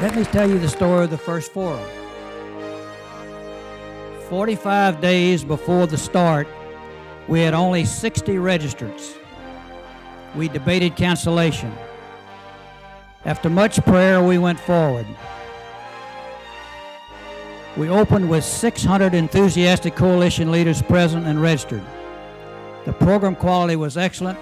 Let me tell you the story of the first forum. 45 days before the start, we had only 60 registrants. We debated cancellation. After much prayer, we went forward. We opened with 600 enthusiastic coalition leaders present and registered. The program quality was excellent,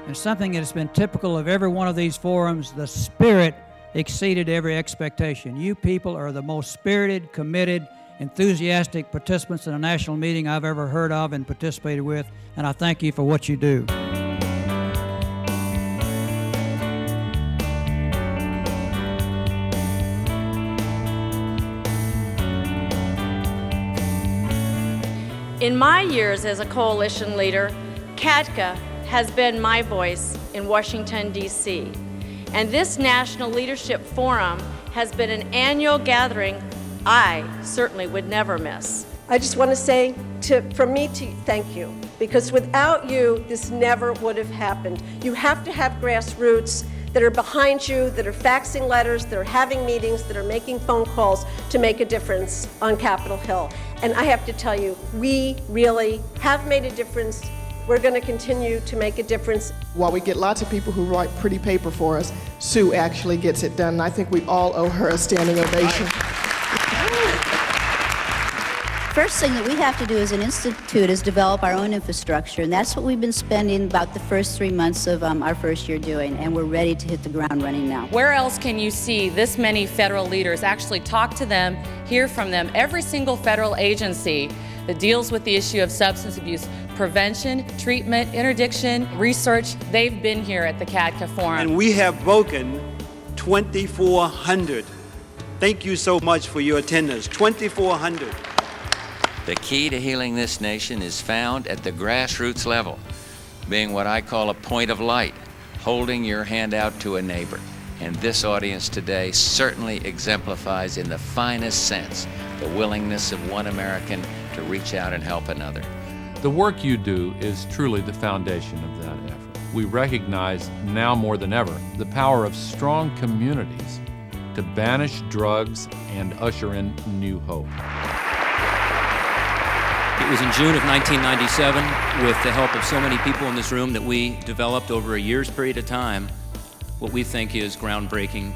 and something that has been typical of every one of these forums, the spirit exceeded every expectation. You people are the most spirited, committed, enthusiastic participants in a national meeting I've ever heard of and participated with, and I thank you for what you do. In my years as a coalition leader, CATCA has been my voice in Washington, D.C. And this National Leadership Forum has been an annual gathering I certainly would never miss. I just want to say from me to you, thank you, because without you, this never would have happened. You have to have grassroots that are behind you, that are faxing letters, that are having meetings, that are making phone calls to make a difference on Capitol Hill. And I have to tell you, we really have made a difference. We're going to continue to make a difference. While we get lots of people who write pretty paper for us, Sue actually gets it done, and I think we all owe her a standing ovation. First thing that we have to do as an institute is develop our own infrastructure, and that's what we've been spending about the first 3 months of our first year doing, and we're ready to hit the ground running now. Where else can you see this many federal leaders actually talk to them, hear from them? Every single federal agency that deals with the issue of substance abuse prevention, treatment, interdiction, research, they've been here at the CATCA Forum. And we have broken 2,400. Thank you so much for your attendance, 2,400. The key to healing this nation is found at the grassroots level, being what I call a point of light, holding your hand out to a neighbor. And this audience today certainly exemplifies in the finest sense the willingness of one American to reach out and help another. The work you do is truly the foundation of that effort. We recognize now more than ever the power of strong communities to banish drugs and usher in new hope. It was in June of 1997, with the help of so many people in this room, that we developed over a year's period of time what we think is groundbreaking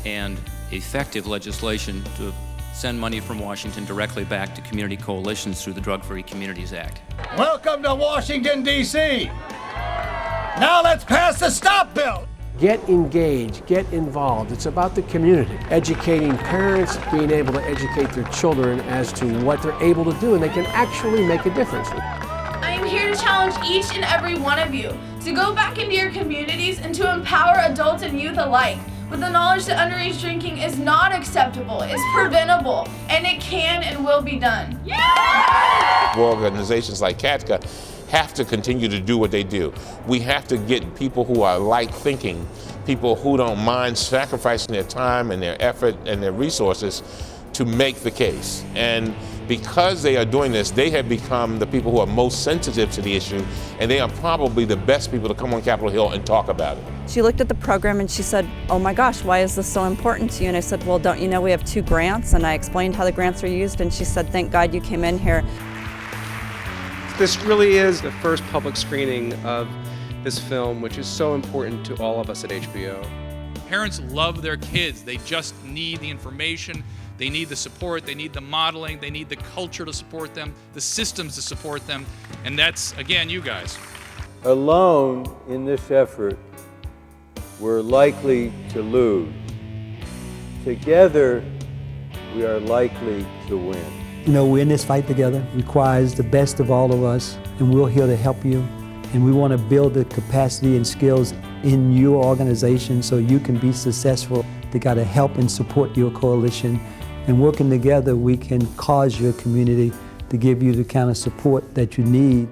and effective legislation to send money from Washington directly back to community coalitions through the Drug-Free Communities Act. Welcome to Washington, D.C. Now let's pass the STOP bill. Get engaged, get involved. It's about the community. Educating parents, being able to educate their children as to what they're able to do, and they can actually make a difference. I am here to challenge each and every one of you to go back into your communities and to empower adults and youth alike with the knowledge that underage drinking is not acceptable, it's preventable, and it can and will be done. Yeah! Organizations like CATCA have to continue to do what they do. We have to get people who are like thinking, people who don't mind sacrificing their time and their effort and their resources to make the case. And because they are doing this, they have become the people who are most sensitive to the issue, and they are probably the best people to come on Capitol Hill and talk about it. She looked at the program and she said, "Oh my gosh, why is this so important to you?" And I said, "Well, don't you know we have 2 grants?" And I explained how the grants are used, and she said, "Thank God you came in here." This really is the first public screening of this film, which is so important to all of us at HBO. Parents love their kids. They just need the information. They need the support. They need the modeling. They need the culture to support them, the systems to support them. And that's, again, you guys. Alone in this effort, we're likely to lose. Together, we are likely to win. You know, we're in this fight together. It requires the best of all of us, and we're here to help you. And we want to build the capacity and skills in your organization so you can be successful. They got to help and support your coalition. And working together, we can cause your community to give you the kind of support that you need.